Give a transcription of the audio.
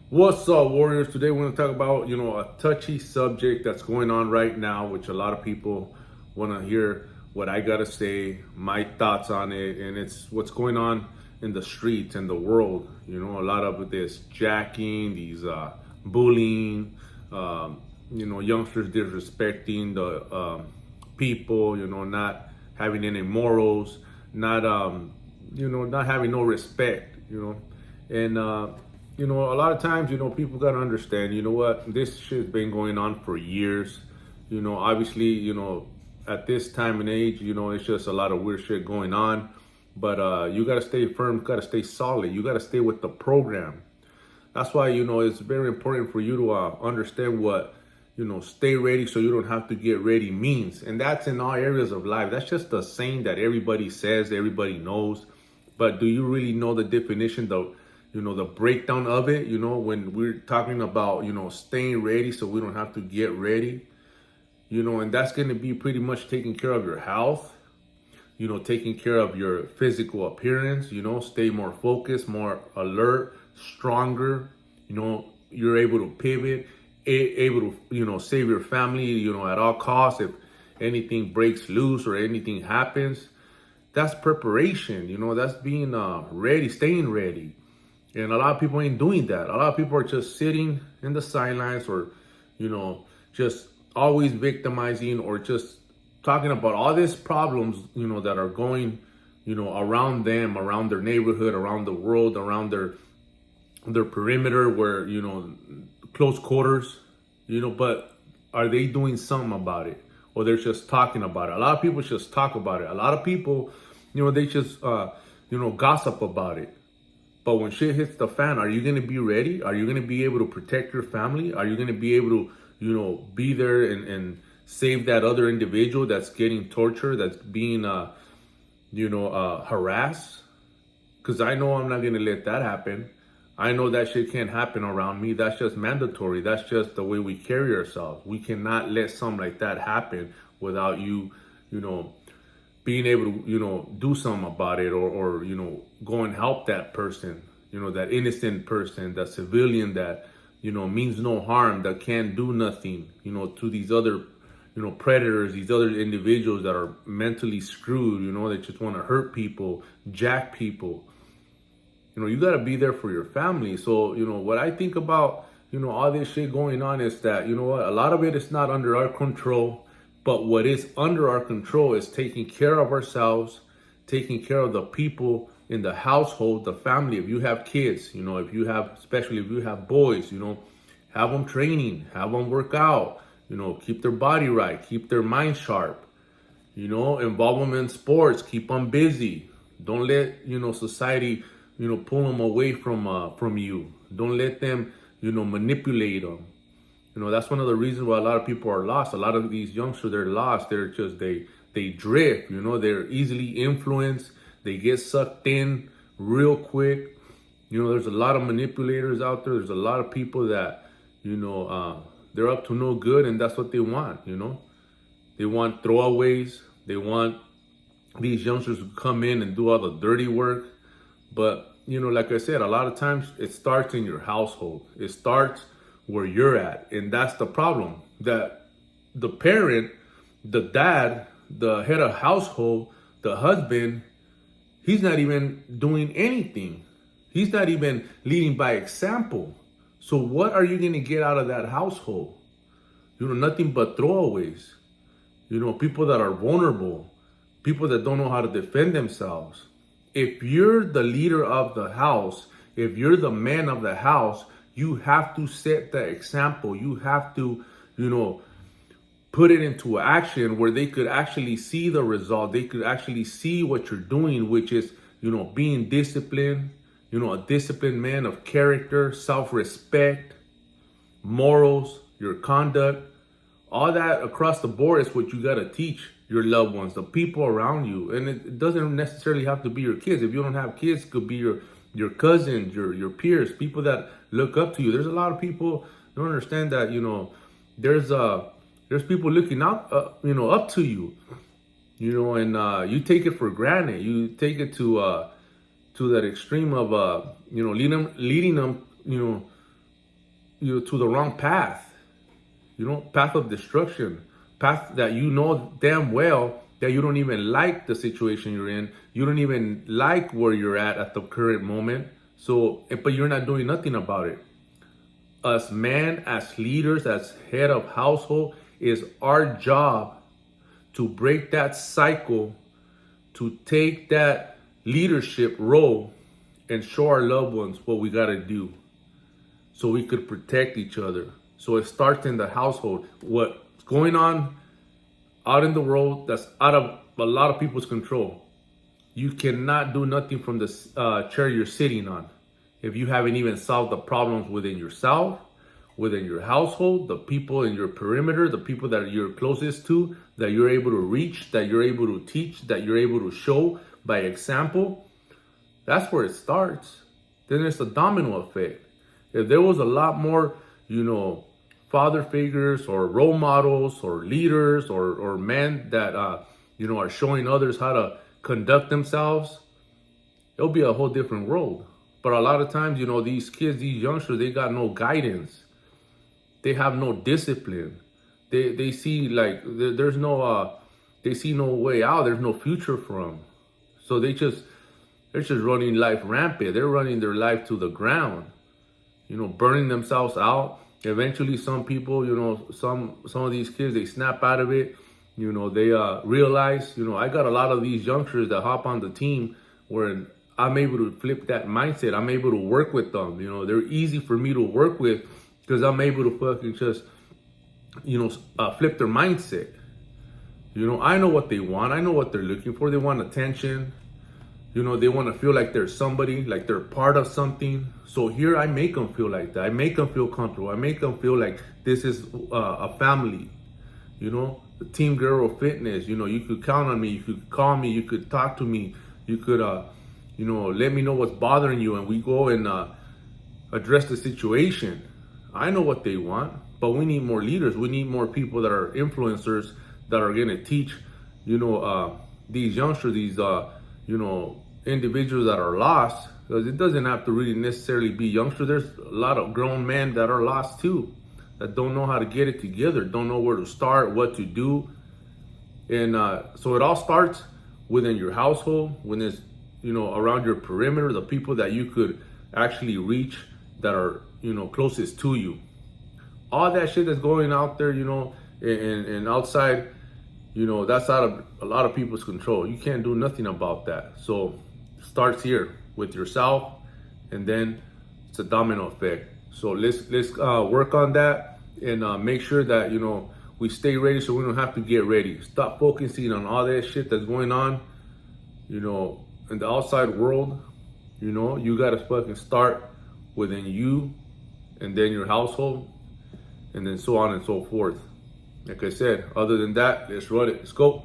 What's up, Warriors? Today we're going to talk about, a touchy subject that's going on right now, which a lot of people want to hear what I got to say, my thoughts on it, and it's what's going on in the streets and the world. A lot of this jacking, these bullying, youngsters disrespecting the people, not having any morals, not having no respect, and a lot of times, people got to understand, what, this shit's been going on for years. Obviously, at this time and age, it's just a lot of weird shit going on. But you got to stay firm, got to stay solid. You got to stay with the program. That's why, it's very important for you to understand what, stay ready so you don't have to get ready means. And that's in all areas of life. That's just a saying that everybody says, everybody knows. But do you really know the definition, the breakdown of it, when we're talking about, staying ready so we don't have to get ready, and that's going to be pretty much taking care of your health, taking care of your physical appearance, stay more focused, more alert, stronger, you're able to pivot, able to, save your family, at all costs. If anything breaks loose or anything happens, that's preparation, that's being ready, staying ready. And a lot of people ain't doing that. A lot of people are just sitting in the sidelines or, just always victimizing or just talking about all these problems, that are going, around them, around their neighborhood, around the world, around their perimeter where, close quarters, but are they doing something about it? Or they're just talking about it? A lot of people just talk about it. A lot of people, they just, gossip about it. But when shit hits the fan, are you going to be ready? Are you going to be able to protect your family? Are you going to be able to, be there and save that other individual that's getting tortured, that's being, harassed? Because I know I'm not going to let that happen. I know that shit can't happen around me. That's just mandatory. That's just the way we carry ourselves. We cannot let something like that happen without you, being able to, do something about it or go and help that person, that innocent person, that civilian that, means no harm, that can't do nothing, to these other, predators, these other individuals that are mentally screwed, that just want to hurt people, jack people. You got to be there for your family. So, what I think about, all this shit going on is that, what, a lot of it is not under our control. But what is under our control is taking care of ourselves, taking care of the people in the household, the family. If you have kids, especially if you have boys, have them training, have them work out, keep their body right, keep their mind sharp, involve them in sports, keep them busy. Don't let, society, pull them away from you. Don't let them, manipulate them. That's one of the reasons why a lot of people are lost. A lot of these youngsters, they're lost. They're just, they drift, they're easily influenced. They get sucked in real quick. There's a lot of manipulators out there. There's a lot of people that, they're up to no good, and that's what they want, They want throwaways. They want these youngsters to come in and do all the dirty work. But, like I said, a lot of times it starts in your household. It starts where you're at. And that's the problem, that the parent, the dad, the head of household, the husband, he's not even doing anything. He's not even leading by example. So what are you going to get out of that household? Nothing but throwaways. People that are vulnerable, people that don't know how to defend themselves. If you're the leader of the house, if you're the man of the house, you have to set the example. You have to, put it into action where they could actually see the result. They could actually see what you're doing, which is, being disciplined, a disciplined man of character, self-respect, morals, your conduct. All that across the board is what you got to teach your loved ones, the people around you. And it doesn't necessarily have to be your kids. If you don't have kids, it could be your cousins, your peers, people that look up to you. There's a lot of people don't understand that, there's people looking out, up to you, and you take it for granted. You take it to that extreme of, leading them, to the wrong path. Path of destruction, path that you know damn well that you don't even like the situation you're in. You don't even like where you're at the current moment. So, but you're not doing nothing about it. As men, as leaders, as head of household, is our job to break that cycle, to take that leadership role and show our loved ones what we got to do so we could protect each other. So it starts in the household. What's going on out in the world, that's out of a lot of people's control. You cannot do nothing from the chair you're sitting on if you haven't even solved the problems within yourself, within your household, the people in your perimeter, the people that you're closest to, that you're able to reach, that you're able to teach, that you're able to show by example. That's where it starts. Then there's the domino effect. If there was a lot more, father figures or role models or leaders or men that, are showing others how to conduct themselves, it'll be a whole different world. But a lot of times, these kids, these youngsters, they got no guidance. They have no discipline. They see like there's no, they see no way out. There's no future for them. So they're just running life rampant. They're running their life to the ground, burning themselves out. Eventually, some people, some of these kids, they snap out of it. They realize, I got a lot of these youngsters that hop on the team where I'm able to flip that mindset. I'm able to work with them. They're easy for me to work with because I'm able to fucking just, flip their mindset. I know what they want. I know what they're looking for. They want attention. They want to feel like they're somebody, like they're part of something. So here I make them feel like that. I make them feel comfortable. I make them feel like this is a family. The Team Girl Fitness. You could count on me. You could call me. You could talk to me. You could, let me know what's bothering you, and we go and address the situation. I know what they want, but we need more leaders. We need more people that are influencers that are gonna teach, these youngsters, these individuals that are lost, because it doesn't have to really necessarily be youngsters. There's a lot of grown men that are lost too, that don't know how to get it together, don't know where to start, what to do. And so it all starts within your household, when it's, around your perimeter, the people that you could actually reach that are, closest to you. All that shit that's going out there, and outside, that's out of a lot of people's control. You can't do nothing about that. So it starts here with yourself, and then it's a domino effect. So let's work on that and make sure that we stay ready, so we don't have to get ready. Stop focusing on all that shit that's going on, in the outside world. You gotta fucking start within you, and then your household, and then so on and so forth. Like I said, other than that, let's run it. Let's go.